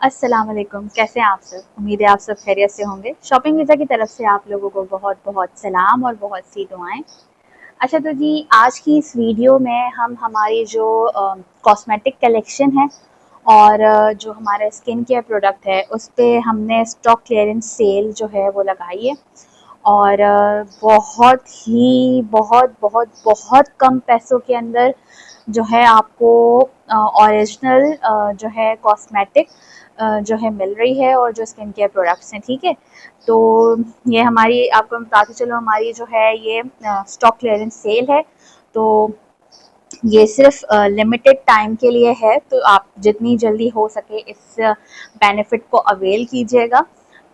अस्सलाम वालेकुम, कैसे हैं आप सब? उम्मीद है आप सब खैरियत से होंगे। शॉपिंग वीज़ा की तरफ से आप लोगों को बहुत बहुत सलाम और बहुत सी दुआएं। अच्छा तो जी, आज की इस वीडियो में हम हमारी जो कॉस्मेटिक कलेक्शन है और जो हमारा स्किन केयर प्रोडक्ट है उस पे हमने स्टॉक क्लियरेंस सेल जो है वो लगाई है। और बहुत बहुत बहुत कम पैसों के अंदर जो है आपको ओरिजिनल जो है कॉस्मेटिक जो है मिल रही है और जो स्किन केयर प्रोडक्ट्स हैं, ठीक है। तो ये हमारी, आपको मैं बताती चलो, हमारी जो है ये स्टॉक क्लियरेंस सेल है। तो ये सिर्फ लिमिटेड टाइम के लिए है, तो आप जितनी जल्दी हो सके इस बेनिफिट को अवेल कीजिएगा।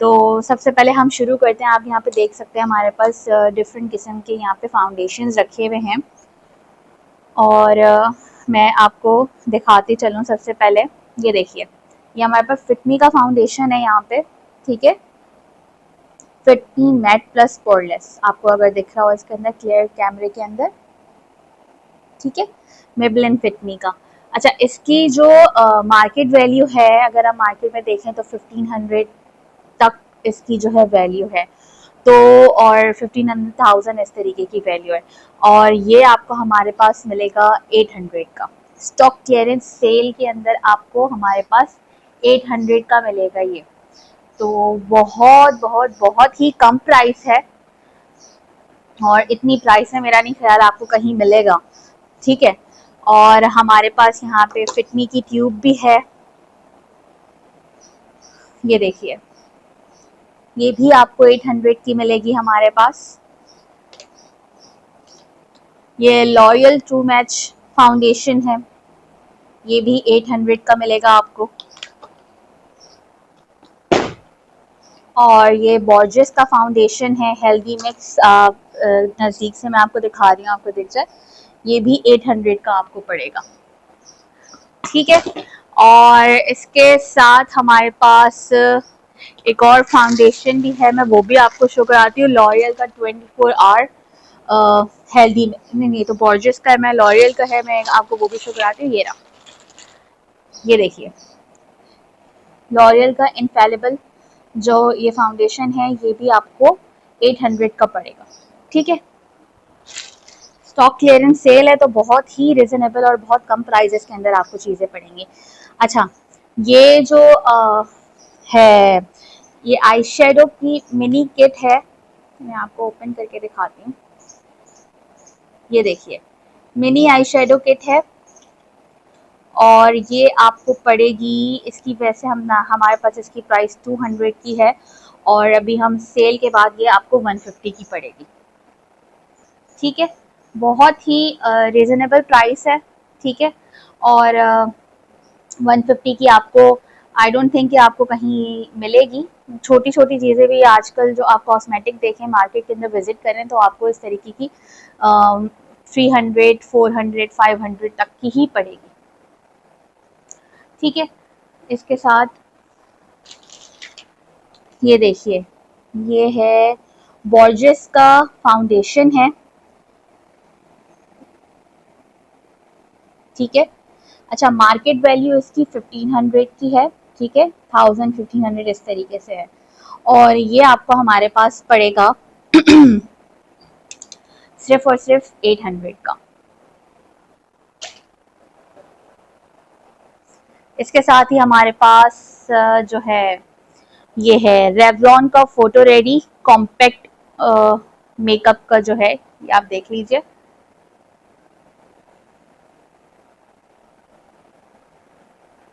तो सबसे पहले हम शुरू करते हैं। आप यहाँ पे देख सकते हैं हमारे पास डिफरेंट किस्म के यहाँ पे फाउंडेशंस रखे हुए हैं और मैं आपको दिखाती चलूँ। सबसे पहले ये देखिए, ये हमारे पास फिटमी का फाउंडेशन है यहाँ पे, ठीक है। फिटमी मैट प्लस पोरलेस, आपको अगर दिख रहा हो इसके अंदर क्लियर कैमरे के अंदर, ठीक है। मेबलिन फिटमी का। अच्छा, इसकी जो मार्केट वैल्यू है, अगर हम मार्केट में देखें तो 1500 तक इसकी जो है वैल्यू है। तो और 15,000 इस तरीके की वैल्यू है। और ये आपको हमारे पास मिलेगा 800 का। स्टॉक क्लियरेंस सेल के अंदर आपको हमारे पास 800 का मिलेगा ये। तो बहुत बहुत बहुत ही कम प्राइस है और इतनी प्राइस में मेरा नहीं ख्याल आपको कहीं मिलेगा, ठीक है। और हमारे पास यहाँ पे फिटमी की ट्यूब भी है, ये देखिए, ये भी आपको 800 की मिलेगी हमारे पास। ये लॉरियल ट्रू मैच फाउंडेशन है, ये भी 800 का मिलेगा आपको। और ये बॉर्जेस का फाउंडेशन है, हेल्दी मिक्स, नज़दीक से मैं आपको दिखा रही हूँ, आपको दिख जाए, ये भी 800 का आपको पड़ेगा, ठीक है। और इसके साथ हमारे पास एक और फाउंडेशन भी है, मैं वो भी आपको शो कराती हूँ। लॉरियल का 24 आवर हेल्दी, नहीं नहीं, तो बॉर्जेस का है, मैं लॉरियल का है, मैं आपको वो भी शो कराती हूँ। ये रहा, ये देखिए, लॉरियल का इनफेलिबल जो ये फाउंडेशन है, ये भी आपको 800 का पड़ेगा, ठीक है। स्टॉक क्लियरेंस सेल है तो बहुत ही रिजनेबल और बहुत कम प्राइजेस के अंदर आपको चीज़ें पड़ेंगी। अच्छा, ये जो है, ये आई शेडो की मिनी किट है, मैं आपको ओपन करके दिखाती हूँ। ये देखिए, मिनी आई शेडो किट है और ये आपको पड़ेगी, इसकी वैसे हम ना, हमारे पास इसकी प्राइस 200 की है और अभी हम सेल के बाद ये आपको 150 की पड़ेगी, ठीक है। बहुत ही रीजनेबल प्राइस है, ठीक है। और 150 की आपको, आई डोंट थिंक कि आपको कहीं मिलेगी। छोटी छोटी चीज़ें भी आजकल जो आप कॉस्मेटिक देखें मार्केट के अंदर विजिट करें तो आपको इस तरीके की 300 400 500 तक की ही पड़ेगी, ठीक है। इसके साथ ये देखिए, ये है बॉर्जेस का फाउंडेशन है, ठीक है। अच्छा, मार्केट वैल्यू इसकी 1500 की है, ठीक है, 1000 1500 इस तरीके से है। और ये आपको हमारे पास पड़ेगा सिर्फ और सिर्फ 800 का। इसके साथ ही हमारे पास जो है ये है रेवलॉन का फोटो रेडी कॉम्पैक्ट मेकअप का जो है, ये आप देख लीजिए।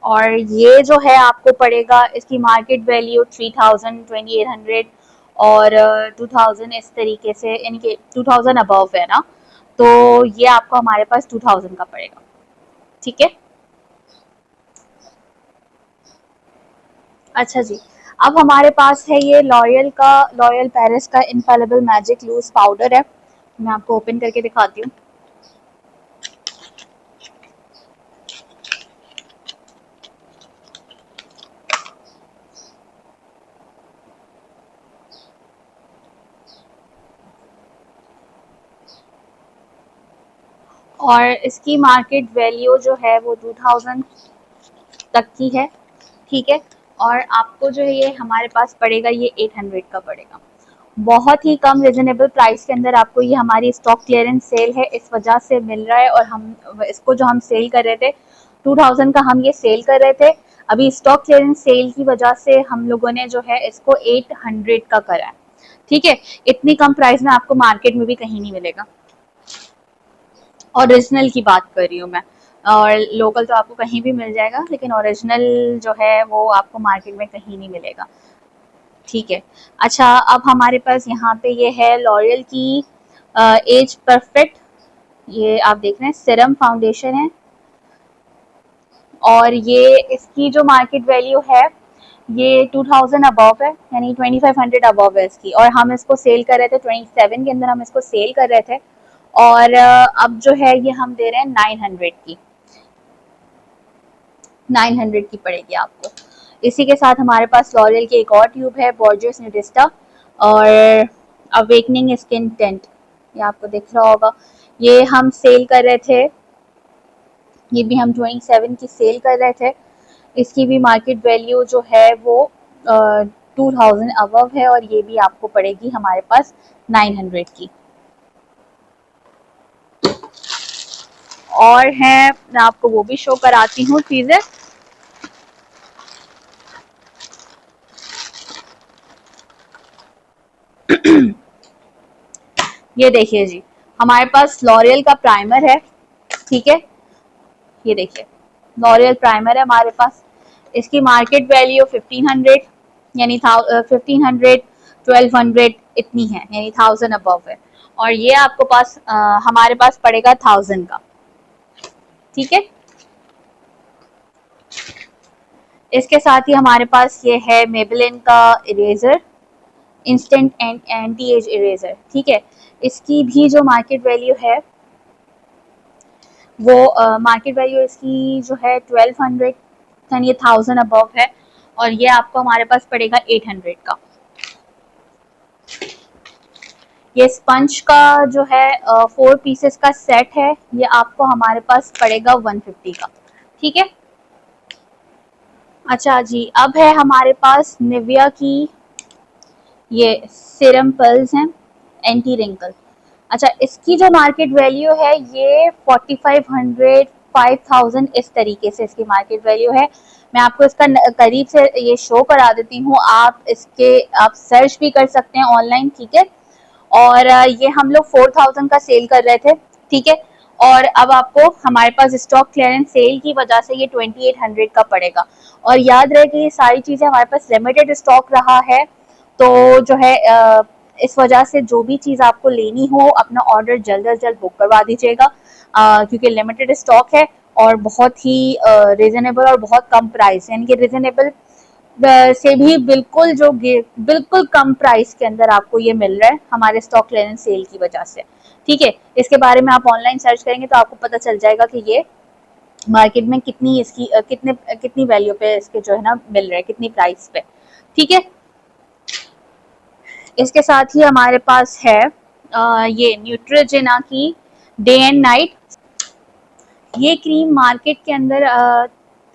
और ये जो है आपको पड़ेगा, इसकी मार्केट वैल्यू 3000 2800 और 2000 इस तरीके से, इनके 2000 अबव है ना, तो ये आपको हमारे पास 2000 का पड़ेगा, ठीक है। अच्छा जी, अब हमारे पास है ये लॉरियल पेरिस का इनफेलिबल मैजिक लूज पाउडर है, मैं आपको ओपन करके दिखाती हूँ। और इसकी मार्केट वैल्यू जो है वो 2000 तक की है, ठीक है। और आपको जो है ये हमारे पास पड़ेगा, ये 800 का पड़ेगा। बहुत ही कम रिजनेबल प्राइस के अंदर आपको ये हमारी स्टॉक क्लियरेंस सेल है, इस वजह से मिल रहा है। और हम इसको जो हम सेल कर रहे थे 2000 का, हम ये सेल कर रहे थे, अभी स्टॉक क्लियरेंस सेल की वजह से हम लोगों ने जो है इसको 800 का करा है। ठीक है, इतनी कम प्राइस में आपको मार्केट में भी कहीं नहीं मिलेगा। ओरिजिनल की बात कर रही हूँ मैं, और लोकल तो आपको कहीं भी मिल जाएगा, लेकिन ओरिजिनल जो है वो आपको मार्केट में कहीं नहीं मिलेगा। ठीक है, अच्छा अब हमारे पास यहाँ पे ये है लॉरियल की एज परफेक्ट, ये आप देख रहे हैं सीरम फाउंडेशन है, और ये इसकी जो मार्केट वैल्यू है ये 2000 अबव है, यानी 2500 अबव है इसकी, और हम इसको सेल कर रहे थे 27 के अंदर हम इसको सेल कर रहे थे, और अब जो है ये हम दे रहे हैं 900 की, 900 की पड़ेगी आपको। इसी के साथ हमारे पास लॉरियल की एक और ट्यूब है, बॉर्जियस न्यूडिस्टा और अवेकनिंग स्किन टेंट, ये आपको दिख रहा होगा, ये हम सेल कर रहे थे, ये भी हम 27 की सेल कर रहे थे। इसकी भी मार्केट वैल्यू जो है वो 2000 अबव है, और ये भी आपको पड़ेगी हमारे पास 900 की। और है, मैं आपको वो भी शो कराती हूँ चीजें। ये देखिए जी, हमारे पास लॉरियल का प्राइमर है, ठीक है, ये देखिए लॉरियल प्राइमर है हमारे पास, इसकी मार्केट वैल्यू 1500, यानी 1500 1200 इतनी है, यानी 1000 अबव है, और ये आपको पास हमारे पास पड़ेगा 1000 का। ठीक है, इसके साथ ही हमारे पास ये है मेबेलिन का eraser, instant anti age eraser. ठीक है, इसकी भी जो मार्केट वैल्यू है वो मार्केट वैल्यू इसकी जो है 1200, यानी 1000 अबव है, और ये आपको हमारे पास पड़ेगा 800 का। ये स्पंज का जो है 4 पीसेस का सेट है, ये आपको हमारे पास पड़ेगा 150 का। ठीक है, अच्छा जी, अब है हमारे पास निविया की ये सीरम पर्ल्स हैं, एंटी रिंकल। अच्छा, इसकी जो मार्केट वैल्यू है ये 4500 5000 इस तरीके से इसकी मार्केट वैल्यू है। मैं आपको इसका करीब से ये शो करा देती हूँ, आप सर्च भी कर सकते हैं ऑनलाइन। ठीक है, और ये हम लोग 4000 का सेल कर रहे थे। ठीक है, और अब आपको हमारे पास स्टॉक क्लियरेंस सेल की वजह से ये 2800 का पड़ेगा। और याद रहे कि ये सारी चीजें हमारे पास लिमिटेड स्टॉक रहा है, तो जो है इस वजह से जो भी चीज आपको लेनी हो अपना ऑर्डर जल्द अज जल्द बुक करवा दीजिएगा, क्योंकि लिमिटेड स्टॉक है, और बहुत ही रीजनेबल और बहुत कम प्राइस, यानी कि रीजनेबल से भी बिल्कुल कम प्राइस के अंदर आपको ये मिल रहा है हमारे स्टॉक क्लियरेंस सेल की वजह से। ठीक है, इसके बारे में आप ऑनलाइन सर्च करेंगे तो आपको पता चल जाएगा कि ये मार्केट में कितनी वैल्यू पे इसके जो है ना मिल रहा है, कितनी प्राइस पे। ठीक है, इसके साथ ही हमारे पास है ये न्यूट्रोजेना की डे एंड नाइट, ये क्रीम मार्केट के अंदर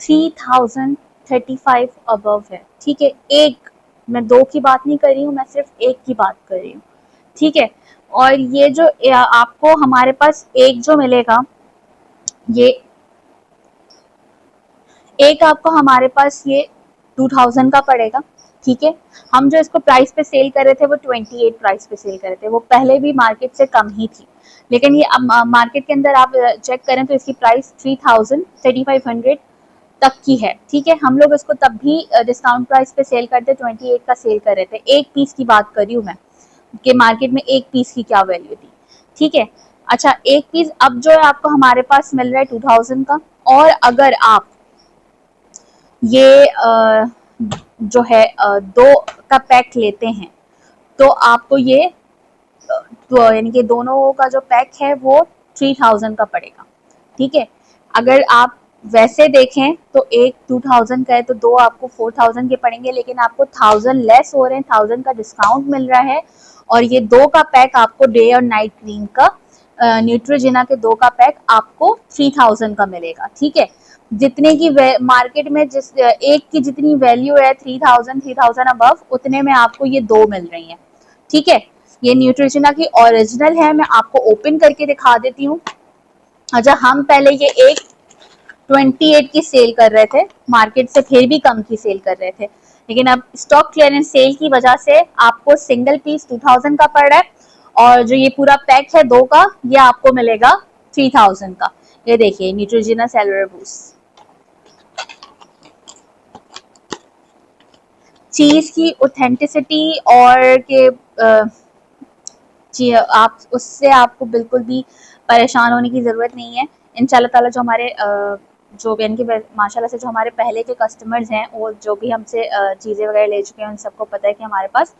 3035 अबव है। ठीक है, एक, मैं दो की बात नहीं कर रही हूँ, मैं सिर्फ एक की बात कर रही हूँ। ठीक है, और ये जो आपको हमारे पास एक जो मिलेगा, ये एक आपको हमारे पास ये 2000 का पड़ेगा। ठीक है, हम जो इसको प्राइस पे सेल कर रहे थे वो 28 प्राइस पे सेल कर रहे थे, वो पहले भी मार्केट से कम ही थी, लेकिन ये अब मार्केट के अंदर आप चेक करें तो इसकी प्राइस 3500 तक की है। ठीक है, हम लोग इसको तब भी डिस्काउंट प्राइस पे सेल करते 28 का सेल कर रहे थे। एक पीस की बात कर रही हूँ मैं कि मार्केट में एक पीस की क्या वैल्यू थी। ठीक है, अच्छा एक पीस अब जो है आपको हमारे पास मिल रहा है 2000 का, और अगर आप ये जो है दो का पैक लेते हैं तो आपको ये तो यानी कि दोनों का जो पैक है वो 3000 का पड़ेगा। ठीक है, अगर आप वैसे देखें तो एक 2000 का है तो दो आपको 4000 के पड़ेंगे, लेकिन आपको 1000 लेस हो रहे हैं, 1000 का डिस्काउंट मिल रहा है, और ये दो का पैक आपको डे और नाइट क्रीम का न्यूट्रोजिना के 2 का पैक आपको 3000 का मिलेगा। ठीक है, जितने की मार्केट में जिस एक की जितनी वैल्यू है 3000 अबव, उतने में आपको ये 2 मिल रही हैं। ठीक है, ये न्यूट्रोजिना की ओरिजिनल है, मैं आपको ओपन करके दिखा देती हूँ। अच्छा, हम पहले ये एक 28 की सेल कर रहे थे, मार्केट से फिर भी कम की सेल कर रहे थे, लेकिन अब स्टॉक क्लियरेंस सेल की वजह से आपको सिंगल पीस 2000 का पड़ रहा है, और जो ये पूरा पैक है 2 का, ये आपको मिलेगा 3000 का। ये देखिए न्यूट्रोजिना सेलुलर बूस्ट। चीज की ऑथेंटिसिटी और के जी, आप उससे आपको बिल्कुल भी परेशान होने की ज़रूरत नहीं है। इंशाल्लाह ताला जो हमारे जो भी इनके माशाल्लाह से जो हमारे पहले के कस्टमर्स हैं, वो जो भी हमसे चीज़ें वगैरह ले चुके हैं, उन सबको पता है कि हमारे पास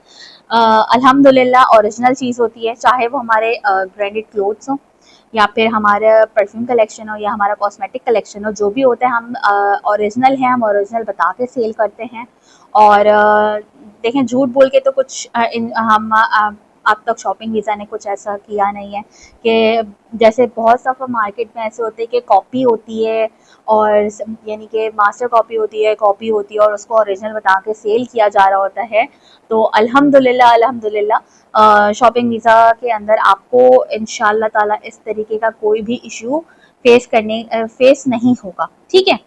अल्हम्दुलिल्लाह ओरिजिनल चीज़ होती है, चाहे वो हमारे ब्रांडेड क्लोथ्स हों या फिर हमारा परफ्यूम कलेक्शन हो या हमारा कॉस्मेटिक कलेक्शन हो, जो भी होता है हम ओरिजिनल है, हम ओरिजिनल बता के सेल करते हैं। और देखें, झूठ बोल के तो कुछ हम अब तक शॉपिंग वीज़ा ने कुछ ऐसा किया नहीं है कि जैसे बहुत सा मार्केट में ऐसे होते हैं कि कॉपी होती है, और यानी कि मास्टर कॉपी होती है और उसको ओरिजिनल बता के सेल किया जा रहा होता है। तो अल्हम्दुलिल्लाह शॉपिंग वीज़ा के अंदर आपको इंशाल्लाह ताला इस तरीके का कोई भी इशू फेस नहीं होगा। ठीक है,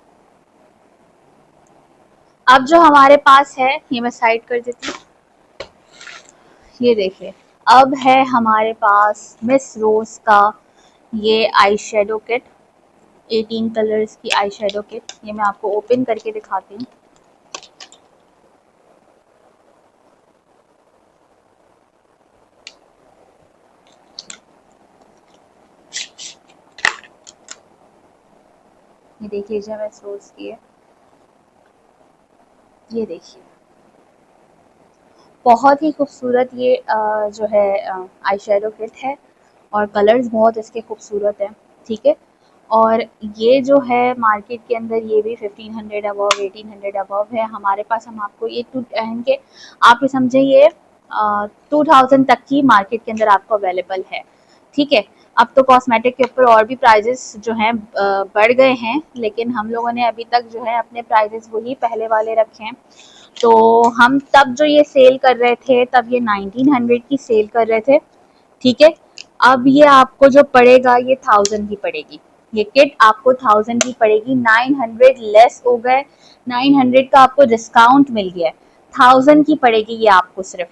अब जो हमारे पास है, ये मैं साइड कर देती हूँ। ये देखिए, अब है हमारे पास मिस रोज का ये आई शेडो किट, 18 कलर्स की आई शेडो किट। ये मैं आपको ओपन करके दिखाती हूँ। ये देखिए जो मिस रोज की है, ये देखिए बहुत ही खूबसूरत ये जो है आई शेडो किट है, और कलर्स बहुत इसके खूबसूरत हैं। ठीक है, और ये जो है मार्केट के अंदर ये भी 1500 अबव 1800 अबव है। हमारे पास हम आपको ये इनके आप समझे ये 2000 तक की मार्केट के अंदर आपको अवेलेबल है। ठीक है, अब तो कॉस्मेटिक के ऊपर और भी प्राइजेस जो हैं बढ़ गए हैं, लेकिन हम लोगों ने अभी तक जो है अपने प्राइजेस वही पहले वाले रखे हैं। तो हम तब जो ये सेल कर रहे थे, तब ये 1900 की सेल कर रहे थे। ठीक है, अब ये आपको जो पड़ेगा ये 1000 की पड़ेगी। ये किट आपको 1000 की पड़ेगी, 900 लेस हो गए, 900 का आपको डिस्काउंट मिल गया है, 1000 की पड़ेगी ये आपको सिर्फ।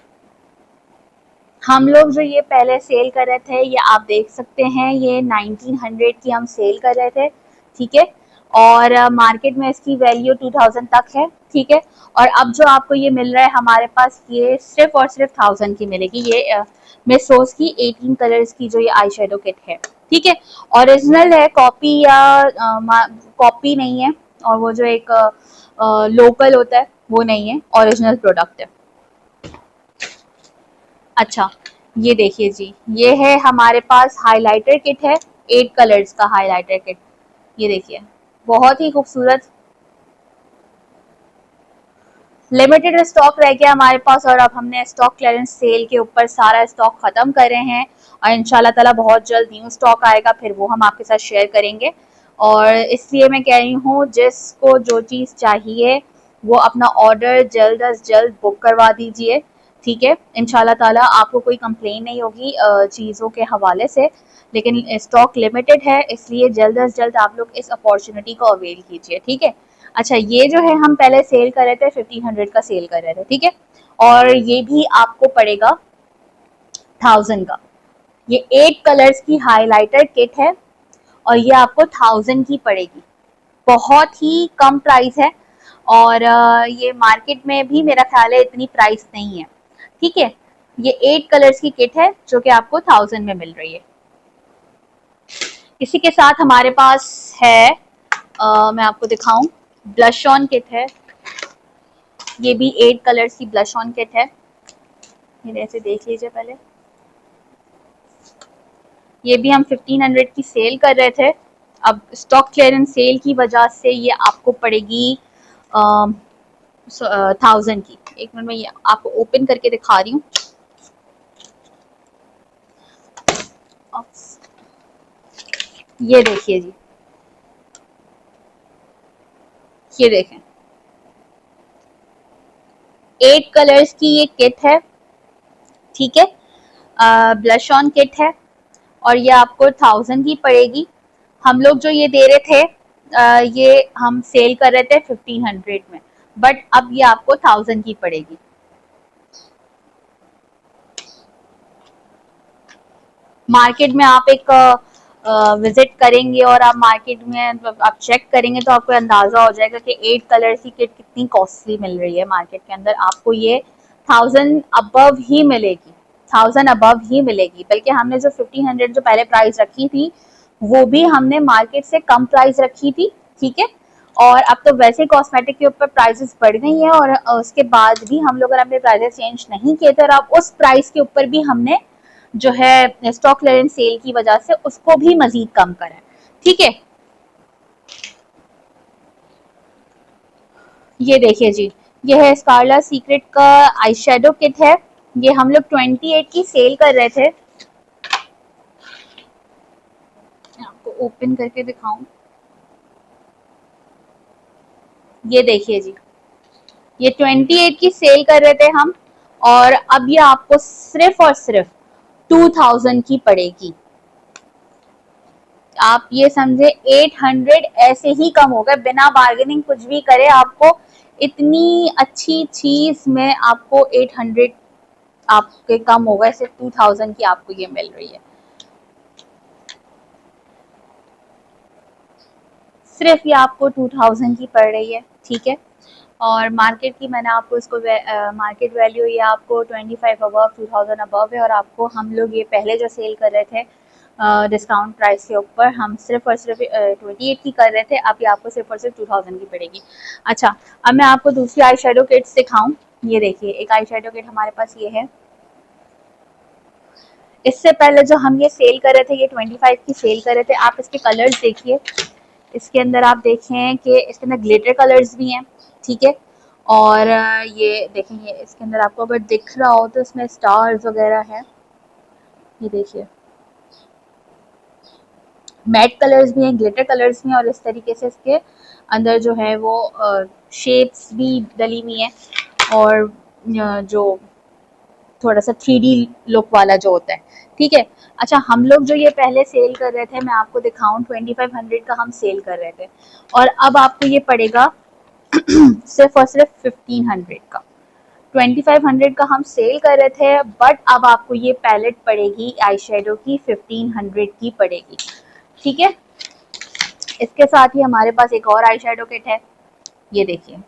हम लोग जो ये पहले सेल कर रहे थे, ये आप देख सकते हैं, ये 1900 की हम सेल कर रहे थे। ठीक है, और मार्केट में इसकी वैल्यू 2000 तक है। ठीक है, और अब जो आपको ये मिल रहा है हमारे पास, ये सिर्फ और सिर्फ 1000 की मिलेगी। ये मिस रोज की 18 कलर्स की जो ये आई शेडो किट है। ठीक है, ओरिजिनल है, कॉपी या कॉपी नहीं है, और वो जो एक लोकल होता है वो नहीं है, ओरिजिनल प्रोडक्ट है। अच्छा, ये देखिए जी, ये है हमारे पास हाइलाइटर किट है, 8 कलर्स का हाइलाइटर किट। ये देखिए बहुत ही खूबसूरत, लिमिटेड स्टॉक रह गया हमारे पास, और अब हमने स्टॉक क्लियरेंस सेल के ऊपर सारा स्टॉक खत्म कर रहे हैं, और इंशाल्लाह ताला बहुत जल्द न्यू स्टॉक आएगा, फिर वो हम आपके साथ शेयर करेंगे। और इसलिए मैं कह रही हूँ, जिसको जो चीज़ चाहिए वो अपना ऑर्डर जल्द अज जल्द बुक करवा दीजिए। ठीक है, इंशाल्लाह ताला आपको कोई कंप्लेन नहीं होगी चीज़ों के हवाले से, लेकिन स्टॉक लिमिटेड है, इसलिए जल्द अज जल्द आप लोग इस अपॉर्चुनिटी को अवेल कीजिए। ठीक है, अच्छा, ये जो है हम पहले सेल कर रहे थे 1500 का सेल कर रहे थे। ठीक है, और ये भी आपको पड़ेगा 1000 का। ये 8 कलर्स की हाइलाइटर किट है, और ये आपको 1000 की पड़ेगी। बहुत ही कम प्राइस है, और ये मार्केट में भी मेरा ख्याल है इतनी प्राइस नहीं है। ठीक है, ये 8 कलर्स की किट है जो कि आपको 1000 में मिल रही है। इसी के साथ हमारे पास है मैं आपको दिखाऊं, ब्लश ऑन किट है। ये भी 8 कलर्स की ब्लश ऑन किट है। ये ऐसे देख लीजिए पहले, ये भी हम 1500 की सेल कर रहे थे, अब स्टॉक क्लियरेंस सेल की वजह से ये आपको पड़ेगी 1000 की। एक मिनट में ये आपको ओपन करके दिखा रही हूँ। ये देखिए जी, ये देखें 8 कलर्स की ये किट है, ठीक है। ब्लश ऑन किट है और ये आपको 1000 की पड़ेगी। हम लोग जो ये दे रहे थे ये हम सेल कर रहे थे 1500 में, बट अब ये आपको 1000 की पड़ेगी। मार्केट में आप एक विजिट करेंगे और आप मार्केट में आप चेक करेंगे तो आपको अंदाजा हो जाएगा कि 8 कलर की किट कितनी कॉस्टली मिल रही है मार्केट के अंदर। आपको ये 1000 अबव ही मिलेगी, 1000 अबव ही मिलेगी। बल्कि हमने जो 1500 जो पहले प्राइस रखी थी वो भी हमने मार्केट से कम प्राइस रखी थी, ठीक है। और अब तो वैसे कॉस्मेटिक के ऊपर प्राइसेस बढ़ गई हैं और उसके बाद भी हम लोग अगर अपने प्राइसेस चेंज नहीं किए थे और अब उस प्राइस के ऊपर भी हमने जो है स्टॉक क्लियरेंस सेल की वजह से उसको भी मजीद कम करा है, ठीक है। ये देखिए जी, ये है स्कारला सीक्रेट का आई शेडो किट है। ये हम लोग 28 की सेल कर रहे थे। आपको ओपन करके दिखाऊं, ये देखिए जी, ये 28 की सेल कर रहे थे हम और अब ये आपको सिर्फ और सिर्फ 2000 की पड़ेगी। आप ये समझे 800 ऐसे ही कम हो गए, बिना बार्गेनिंग कुछ भी करे आपको इतनी अच्छी चीज में आपको 800 आपके कम हो गए, सिर्फ 2000 की आपको ये मिल रही है। सिर्फ ये आपको 2000 की पड़ रही है, ठीक है। और मार्केट की मैंने आपको इसको मार्केट वैल्यू ये आपको 25 अबव 2000 अबव है और आपको हम लोग ये पहले जो सेल कर रहे थे डिस्काउंट प्राइस के ऊपर हम सिर्फ और सिर्फ 28 की कर रहे थे, अब ये आपको सिर्फ और सिर्फ 2000 की पड़ेगी। अच्छा, अब मैं आपको दूसरी आई शेडो किट्स दिखाऊं। ये देखिए एक आई शेडो किट हमारे पास ये है। इससे पहले जो हम ये सेल कर रहे थे ये 25 की सेल कर रहे थे। आप इसके कलर्स देखिए, इसके अंदर आप देखें कि इसके अंदर ग्लिटर कलर्स भी हैं, ठीक है। और ये देखेंगे इसके अंदर आपको अगर दिख रहा हो तो इसमें स्टार्स वगैरह है, ये देखिए मैट कलर्स भी हैं, ग्लिटर कलर्स भी हैं और इस तरीके से इसके अंदर जो है वो शेप्स भी डली हुई हैं और जो थोड़ा सा 3D लुक वाला जो होता है, ठीक है। अच्छा, हम लोग जो ये पहले सेल कर रहे थे, मैं आपको दिखाऊं 2500 का हम सेल कर रहे थे और अब आपको ये पड़ेगा सिर्फ और सिर्फ 1500 का। 2500 का हम सेल कर रहे थे बट अब आपको ये पैलेट पड़ेगी आई शेडो की 1500 की पड़ेगी, ठीक है। इसके साथ ही हमारे पास एक और आई शेडो किट है। ये देखिए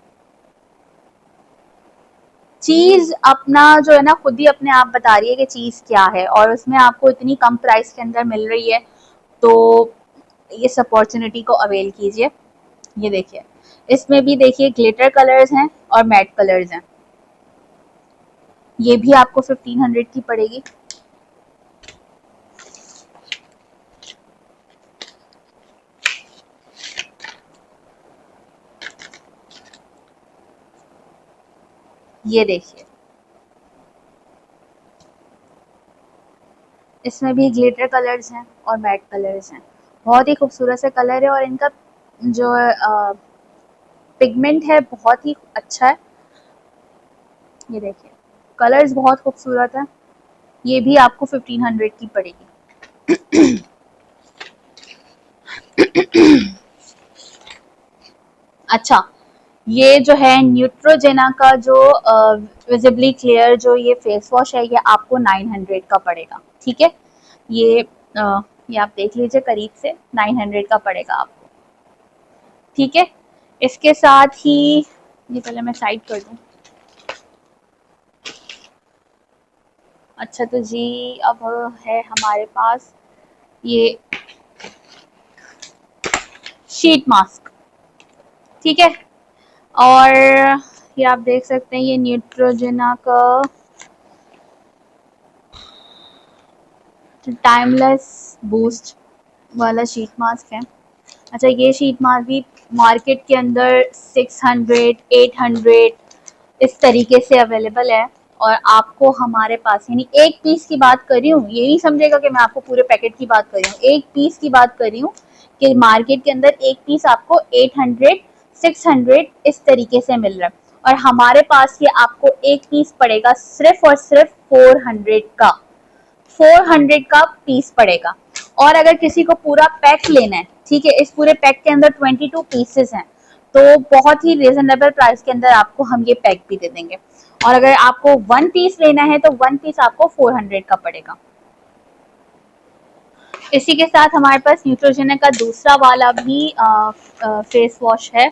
चीज अपना जो है ना खुद ही अपने आप बता रही है कि चीज क्या है और उसमें आपको इतनी कम प्राइस के अंदर मिल रही है, तो इस अपॉर्चुनिटी को अवेल कीजिए। ये देखिए इसमें भी देखिए ग्लिटर कलर्स हैं और मैट कलर्स हैं। ये भी आपको 1500 की पड़ेगी। ये देखिए इसमें भी ग्लिटर कलर्स हैं और मैट कलर्स हैं। बहुत ही खूबसूरत से कलर है और इनका जो पिगमेंट है बहुत ही अच्छा है। ये देखिए कलर्स बहुत खूबसूरत है। ये भी आपको 1500 की पड़ेगी। अच्छा, ये जो है न्यूट्रोजेना का जो विजिबली क्लियर जो ये फेस वॉश है ये आपको 900 का पड़ेगा, ठीक है। ये ये आप देख लीजिए करीब से 900 का पड़ेगा आपको, ठीक है। इसके साथ ही ये पहले मैं साइड कर दूं। अच्छा तो जी अब है हमारे पास ये शीट मास्क, ठीक है। और ये आप देख सकते हैं ये न्यूट्रोजेना का टाइमलेस बूस्ट वाला शीट मास्क है। अच्छा, ये शीट मास्क भी मार्केट के अंदर 600 800 इस तरीके से अवेलेबल है और आपको हमारे पास, यानी एक पीस की बात कर रही हूँ, ये नहीं समझेगा कि मैं आपको पूरे पैकेट की बात कर रही हूँ, एक पीस की बात कर रही हूँ कि मार्केट के अंदर एक पीस आपको 800 600 इस तरीके से मिल रहा है, और हमारे पास ये आपको एक पीस पड़ेगा सिर्फ और सिर्फ 400 का, 400 का पीस पड़ेगा। और अगर किसी को पूरा पैक लेना है, ठीक है, इस पूरे पैक के अंदर 22 पीसेस हैं, तो बहुत ही रिजनेबल प्राइस के अंदर आपको हम ये पैक भी दे देंगे। और अगर आपको वन पीस लेना है तो वन पीस आपको 400 का पड़ेगा। इसी के साथ हमारे पास न्यूट्रोजेना का दूसरा वाला भी फेस वॉश है,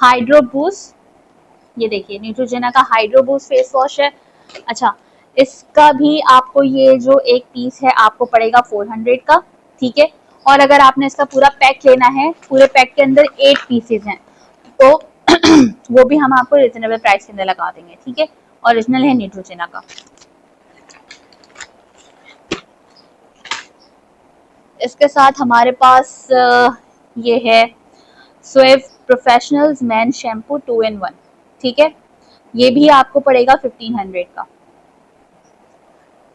हाइड्रो बूस्ट। ये देखिए न्यूट्रोजेना का हाइड्रो बूस्ट फेस वॉश है। अच्छा, इसका भी आपको ये जो एक पीस है आपको पड़ेगा 400 का, ठीक है। और अगर आपने इसका पूरा पैक लेना है, पूरे पैक के अंदर 8 पीसेज हैं, तो वो भी हम आपको रिजनेबल प्राइस के अंदर लगा देंगे, ठीक है। ओरिजिनल है न्यूट्रोजेना का। इसके साथ हमारे पास ये है suave professionals man shampoo 2 in 1, ठीक है। ये भी आपको पड़ेगा 1500 का,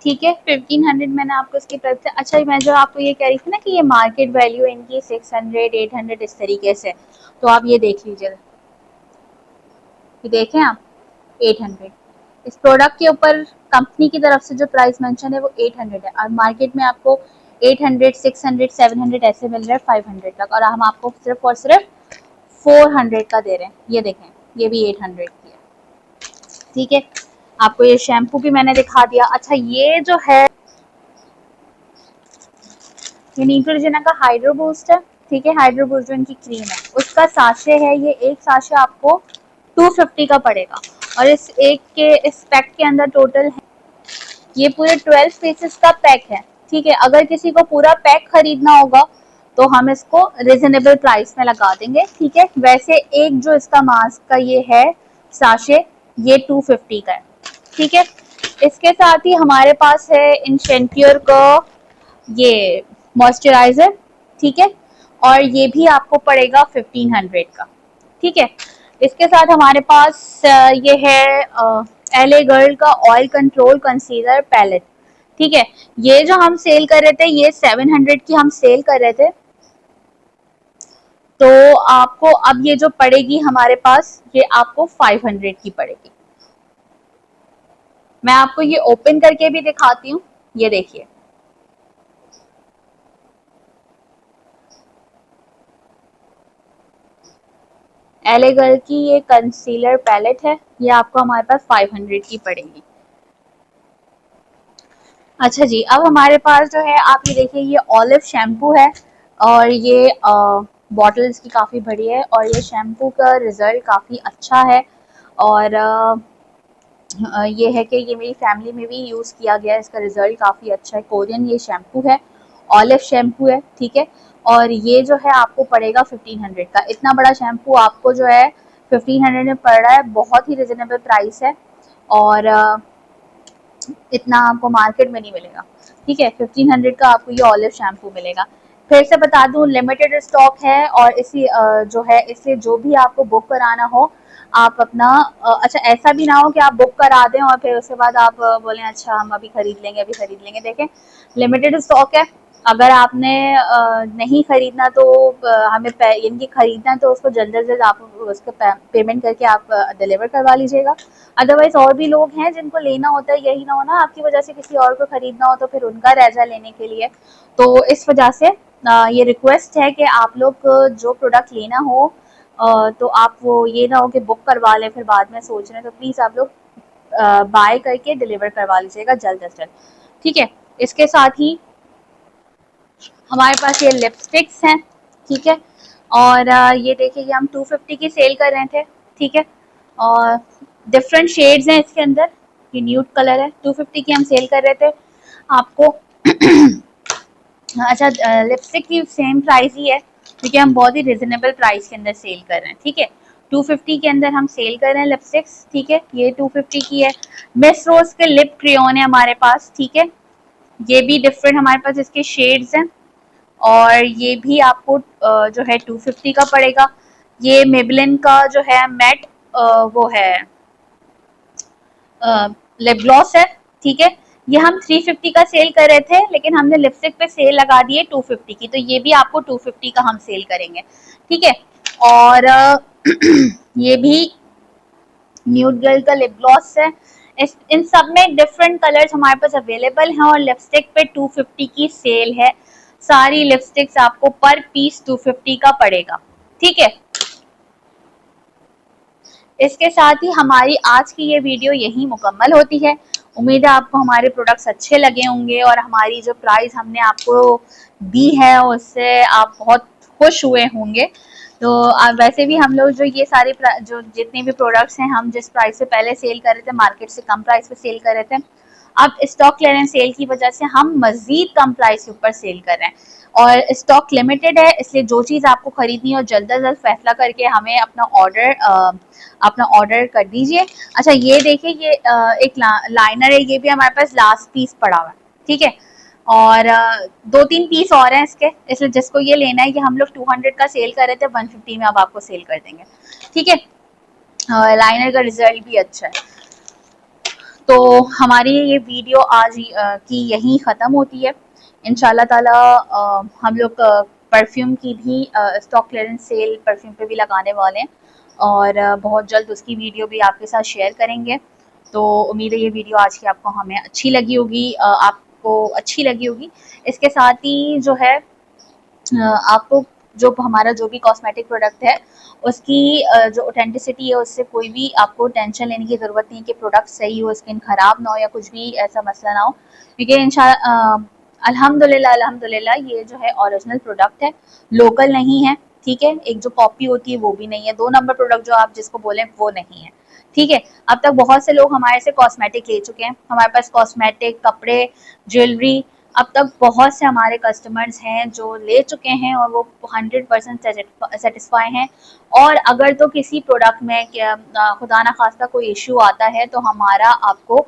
ठीक है। 1500 मैंने आपको इसकी तरफ से। अच्छा, मैं जो आपको ये कह रही थी ना कि ये मार्केट वैल्यू इनकी 600 800 इस तरीके से, तो आप ये देख लीजिए, ये देखें आप 800 इस प्रोडक्ट के ऊपर कंपनी की तरफ से जो प्राइस मेंशन है वो 800 है, और मार्केट में आपको 800 600 700 ऐसे मिल रहा है 500 तक, और हम आपको सिर्फ और सिर्फ 400 का दे रहे हैं। ये देखें, ये भी 800 की है, ठीक है। आपको ये शैम्पू भी मैंने दिखा दिया। अच्छा, ये जो है ये न्यूट्रोजेना का हाइड्रो बूस्ट है, ठीक है। हाइड्रो बूस्ट जो इनकी क्रीम है उसका साशे है, ये एक साशे आपको 250 का पड़ेगा, और इस एक के इस पैक के अंदर टोटल है, ये पूरे 12 पीसेस का पैक है, ठीक है। अगर किसी को पूरा पैक खरीदना होगा तो हम इसको रिजनेबल प्राइस में लगा देंगे, ठीक है। वैसे एक जो इसका मास्क का ये है साशे, ये 250 का है, ठीक है। इसके साथ ही हमारे पास है इनशेंट्योर का ये मॉइस्चराइजर, ठीक है, और ये भी आपको पड़ेगा 1500 का, ठीक है। इसके साथ हमारे पास ये है एले गर्ल का ऑयल कंट्रोल कंसीलर पैलेट, ठीक है। ये जो हम सेल कर रहे थे, ये 700 की हम सेल कर रहे थे, तो आपको अब ये जो पड़ेगी हमारे पास, ये आपको 500 की पड़ेगी। मैं आपको ये ओपन करके भी दिखाती हूँ, ये देखिए, एले गर्ल की ये कंसीलर पैलेट है, ये आपको हमारे पास 500 की पड़ेगी। अच्छा जी, अब हमारे पास जो है आप ये देखिए, ये ऑलिव शैम्पू है, और ये बॉटल इसकी काफ़ी बड़ी है, और ये शैम्पू का रिजल्ट काफ़ी अच्छा है, और ये है कि ये मेरी फैमिली में भी यूज़ किया गया है, इसका रिजल्ट काफ़ी अच्छा है। कोरियन ये शैम्पू है, ऑलिव शैम्पू है, ठीक है। और ये जो है आपको पड़ेगा 1500 का। इतना बड़ा शैम्पू आपको जो है 1500 में पड़ रहा है, बहुत ही रिजनेबल प्राइस है, और इतना आपको मार्केट में नहीं मिलेगा, ठीक है। 1500 का आपको ये ऑलिव शैम्पू मिलेगा। फिर से बता दूं, लिमिटेड स्टॉक है, और इसी जो है इसलिए जो भी आपको बुक कराना हो आप अपना अच्छा, ऐसा भी ना हो कि आप बुक करा दें और फिर उसके बाद आप बोलें अच्छा हम अभी खरीद लेंगे, अभी खरीद लेंगे। देखें, लिमिटेड स्टॉक है, अगर आपने नहीं खरीदना तो हमें इनकी खरीदना है तो उसको जल्द से जल्द आप उसको पेमेंट करके आप डिलीवर करवा लीजिएगा। अदरवाइज और भी लोग हैं जिनको लेना होता है, यही ना हो ना आपकी वजह से किसी और को खरीदना हो तो फिर उनका रह जाए लेने के लिए। तो इस वजह से ये रिक्वेस्ट है कि आप लोग जो प्रोडक्ट लेना हो तो आप वो ये ना हो कि बुक करवा लें फिर बाद में सोच रहे हैं, तो प्लीज़ आप लोग बाय करके डिलीवर करवा लीजिएगा जल्द से जल्द, ठीक है। इसके साथ ही हमारे पास ये लिपस्टिक्स हैं, ठीक है, और ये देखिए, ये हम 250 की सेल कर रहे थे, ठीक है, और डिफरेंट शेड्स हैं इसके अंदर, ये न्यूड कलर है, 250 की हम सेल कर रहे थे आपको। अच्छा, लिपस्टिक की सेम प्राइस ही है, क्योंकि हम बहुत ही रिजनेबल प्राइस के अंदर सेल कर रहे हैं, ठीक है। 250 के अंदर हम सेल कर रहे हैं लिपस्टिक्स, ठीक है। ये 250 की है। मिस रोज के लिप क्रेयॉन है हमारे पास, ठीक है, ये भी डिफरेंट हमारे पास इसके शेड्स हैं, और ये भी आपको जो है 250 का पड़ेगा। ये मेबलिन का जो है मैट वो है लिप ग्लॉस है, ठीक है। ये हम 350 का सेल कर रहे थे, लेकिन हमने लिपस्टिक पे सेल लगा दी है 250 की, तो ये भी आपको 250 का हम सेल करेंगे, ठीक है। और ये भी न्यूड गर्ल का लिप ग्लॉस है। इन सब में डिफरेंट कलर्स हमारे पास अवेलेबल हैं और लिपस्टिक पे 250 की सेल है। सारी लिपस्टिक्स आपको पर पीस 250 का पड़ेगा, ठीक है। इसके साथ ही हमारी आज की ये वीडियो यही मुकम्मल होती है। उम्मीद है आपको हमारे प्रोडक्ट्स अच्छे लगे होंगे और हमारी जो प्राइस हमने आपको दी है उससे आप बहुत खुश हुए होंगे। तो वैसे भी हम लोग जो ये सारे जो जितने भी प्रोडक्ट्स हैं, हम जिस प्राइस से पहले सेल कर रहे थे, मार्केट से कम प्राइस पे सेल कर रहे थे, अब स्टॉक क्लियरेंस सेल की वजह से हम मजीद कम प्राइस के ऊपर सेल कर रहे हैं और स्टॉक लिमिटेड है, इसलिए जो चीज़ आपको खरीदनी है जल्द अज जल्द फैसला करके हमें अपना ऑर्डर कर दीजिए। अच्छा ये देखिए, ये एक लाइनर है, ये भी हमारे पास लास्ट पीस पड़ा हुआ है, ठीक है। और 2-3 पीस और हैं इसके, इसलिए जिसको ये लेना है, ये हम लोग 200 का सेल कर रहे थे, 150 में अब आपको सेल कर देंगे, ठीक है। लाइनर का रिजल्ट भी अच्छा है। तो हमारी ये वीडियो आज की यहीं ख़त्म होती है। इंशाल्लाह ताला हम लोग परफ्यूम की भी स्टॉक क्लियरेंस सेल परफ्यूम पे भी लगाने वाले हैं और बहुत जल्द उसकी वीडियो भी आपके साथ शेयर करेंगे। तो उम्मीद है ये वीडियो आज की आपको हमें अच्छी लगी होगी, आपको अच्छी लगी होगी। इसके साथ ही जो है आपको जो हमारा जो भी कॉस्मेटिक प्रोडक्ट है उसकी जो ऑथेंटिसिटी है उससे कोई भी आपको टेंशन लेने की ज़रूरत नहीं कि प्रोडक्ट सही हो, स्किन ख़राब ना हो या कुछ भी ऐसा मसला ना हो, क्योंकि इंशाल्लाह अल्हम्दुलिल्लाह ये जो है ओरिजिनल प्रोडक्ट है, लोकल नहीं है, ठीक है। एक जो कॉपी होती है वो भी नहीं है, 2 नंबर प्रोडक्ट जो आप जिसको बोलें वो नहीं है, ठीक है। अब तक बहुत से लोग हमारे से कॉस्मेटिक ले चुके हैं, हमारे पास कॉस्मेटिक, कपड़े, ज्वेलरी, अब तक बहुत से हमारे कस्टमर्स हैं जो ले चुके हैं और वो 100% सेटिस्फाई हैं। और अगर तो किसी प्रोडक्ट में खुदा ना खास्ता कोई इशू आता है तो हमारा आपको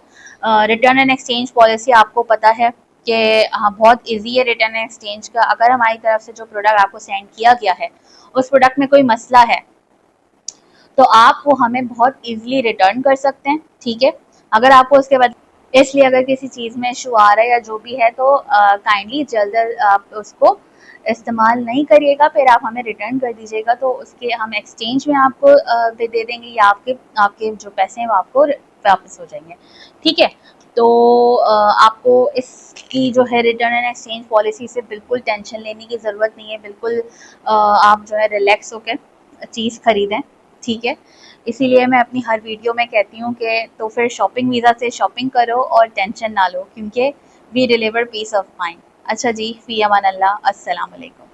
रिटर्न एंड एक्सचेंज पॉलिसी आपको पता है कि हाँ बहुत इजी है रिटर्न एंड एक्सचेंज का। अगर हमारी तरफ से जो प्रोडक्ट आपको सेंड किया गया है उस प्रोडक्ट में कोई मसला है तो आप वो हमें बहुत इजीली रिटर्न कर सकते हैं, ठीक है। अगर आपको उसके बाद इसलिए अगर किसी चीज़ में इशू आ रहा है या जो भी है तो काइंडली जल्द आप उसको इस्तेमाल नहीं करिएगा, फिर आप हमें रिटर्न कर दीजिएगा, तो उसके हम एक्सचेंज में आपको दे देंगे या आपके आपके जो पैसे हैं वो आपको वापस हो जाएंगे, ठीक है। तो आपको इसकी जो है रिटर्न एंड एक्सचेंज पॉलिसी से बिल्कुल टेंशन लेने की ज़रूरत नहीं है, बिल्कुल आप जो है रिलैक्स होकर चीज़ खरीदें, ठीक है। इसीलिए मैं अपनी हर वीडियो में कहती हूँ कि तो फिर शॉपिंग वीज़ा से शॉपिंग करो और टेंशन ना लो, क्योंकि we deliver peace of mind. अच्छा जी, फ़ी अमान अल्लाह, अस्सलाम वालेकुम।